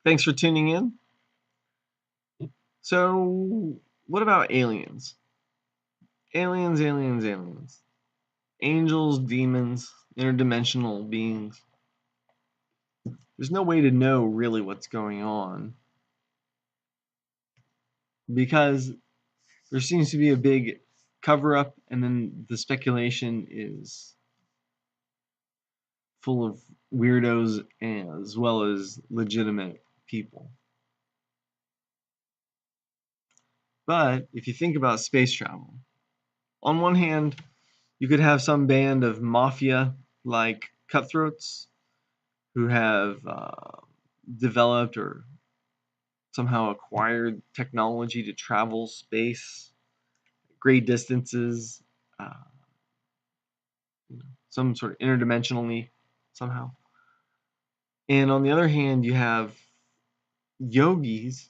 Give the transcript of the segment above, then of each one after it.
Thanks for tuning in. So, what about aliens? Aliens, aliens, aliens. Angels, demons, interdimensional beings. There's no way to know really what's going on because there seems to be a big cover up, and then the speculation is full of weirdos as well as legitimate people. But if you think about space travel, on one hand, you could have some band of mafia like cutthroats who have developed or somehow acquired technology to travel space great distances, uh, some sort of interdimensionally somehow. And on the other hand, you have yogis,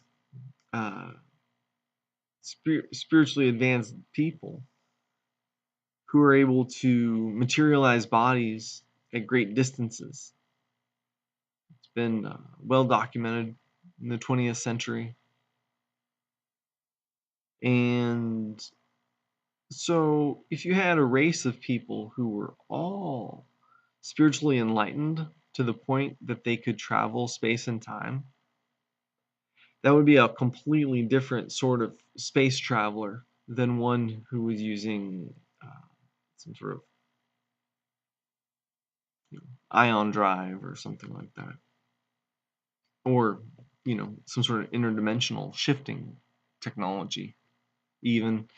uh, spiritually advanced people who are able to materialize bodies at great distances. It's been well documented in the 20th century. And so, if you had a race of people who were all spiritually enlightened to the point that they could travel space and time, that would be a completely different sort of space traveler than one who was using some sort of ion drive or something like that, or some sort of interdimensional shifting technology even.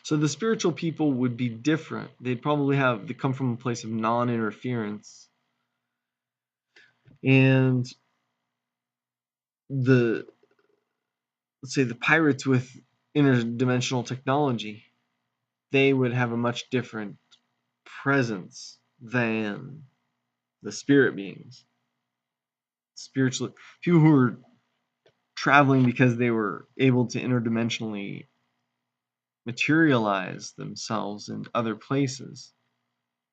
So the spiritual people would be different. They come from a place of non-interference, and the let's say the pirates with interdimensional technology, they would have a much different presence than the spirit beings. Spiritually, people who were traveling because they were able to interdimensionally materialize themselves in other places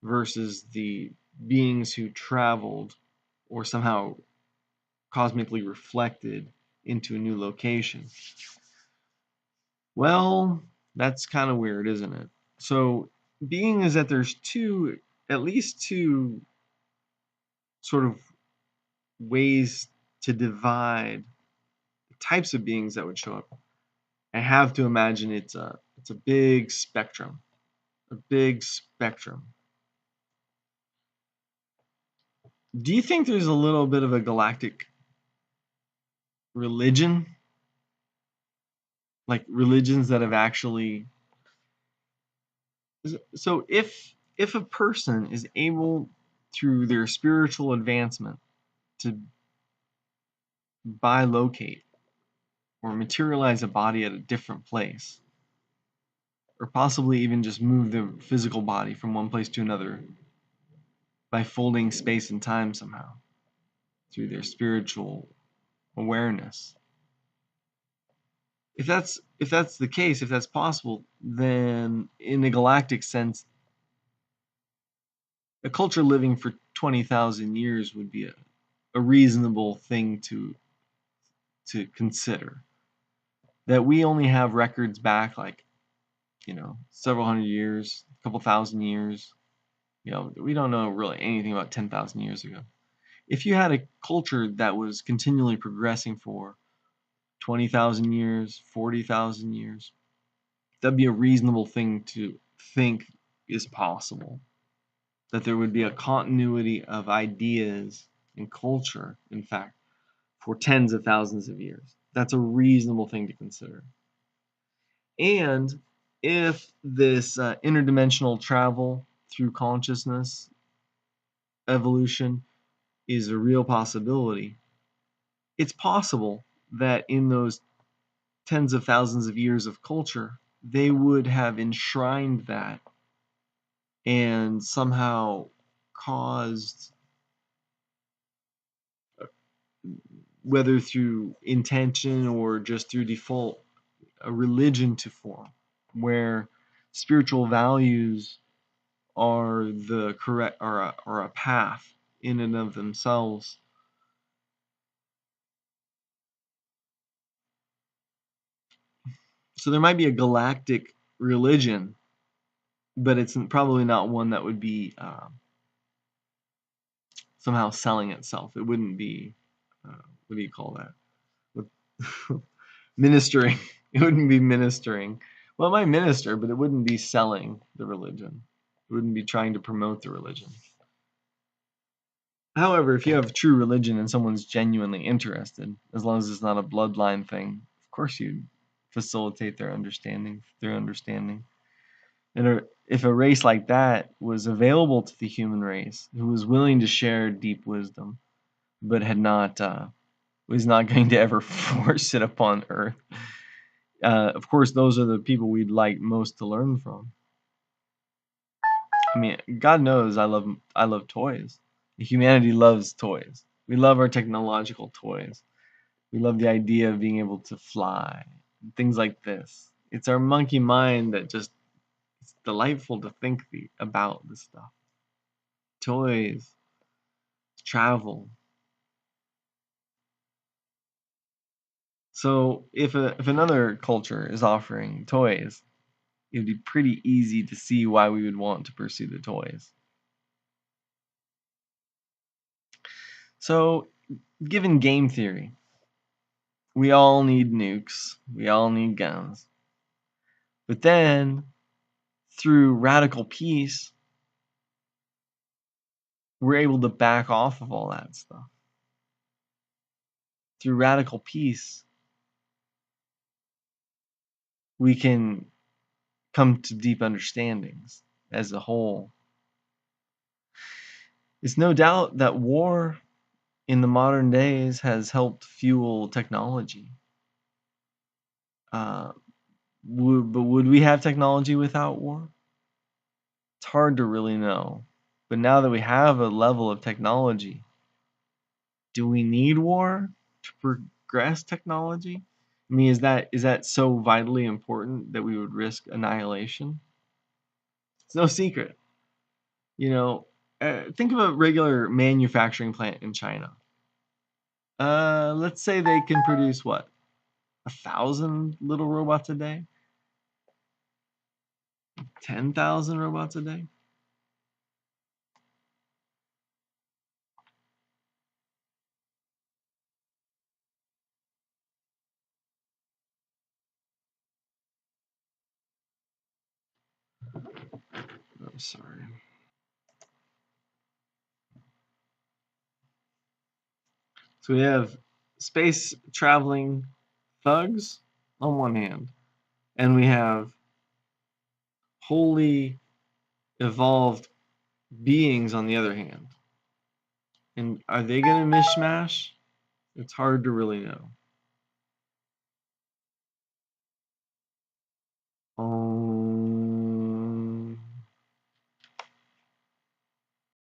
versus the beings who traveled or somehow cosmically reflected into a new location. Well, that's kind of weird, isn't it? So, being is that there's at least two sort of ways to divide the types of beings that would show up. I have to imagine it's a big spectrum, a big spectrum. Do you think there's a little bit of a galactic religion, like religions that have actually? So if a person is able through their spiritual advancement to bilocate or materialize a body at a different place, or possibly even just move the physical body from one place to another by folding space and time somehow through their spiritual awareness. If that's the case, if that's possible, then in a galactic sense, a culture living for 20,000 years would be a reasonable thing to consider. That we only have records back like, several hundred years, a couple thousand years. We don't know really anything about 10,000 years ago. If you had a culture that was continually progressing for 20,000 years, 40,000 years, that'd be a reasonable thing to think is possible. That there would be a continuity of ideas and culture, in fact, for tens of thousands of years. That's a reasonable thing to consider. And if this interdimensional travel through consciousness evolution is a real possibility, it's possible that in those tens of thousands of years of culture, they would have enshrined that and somehow caused, whether through intention or just through default, a religion to form where spiritual values are the correct or a path in and of themselves So there might be a galactic religion, but it's probably not one that would be somehow selling itself. It wouldn't be, what do you call that? Ministering. It wouldn't be ministering. Well, it might minister, but it wouldn't be selling the religion. It wouldn't be trying to promote the religion. However, if you have true religion and someone's genuinely interested, as long as it's not a bloodline thing, of course you facilitate their understanding. And if a race like that was available to the human race, who was willing to share deep wisdom, but had not was not going to ever force it upon Earth, of course, those are the people we'd like most to learn from. I mean, God knows I love toys. Humanity loves toys. We love our technological toys. We love the idea of being able to fly and things like this. It's our monkey mind that just it's delightful to think about this stuff. Toys, travel. So if another culture is offering toys, it'd be pretty easy to see why we would want to pursue the toys. So, given game theory, we all need nukes, we all need guns. But then, through radical peace, we're able to back off of all that stuff. Through radical peace, we can come to deep understandings as a whole. It's no doubt that war in the modern days has helped fuel technology. But would we have technology without war? It's hard to really know. But now that we have a level of technology, do we need war to progress technology? I mean, is that so vitally important that we would risk annihilation? It's no secret. You know, think of a regular manufacturing plant in China. Let's say they can produce what, 1,000 little robots a day, 10,000 robots a day. I'm sorry. So we have space traveling thugs on one hand, and we have wholly evolved beings on the other hand. And are they going to mishmash? It's hard to really know.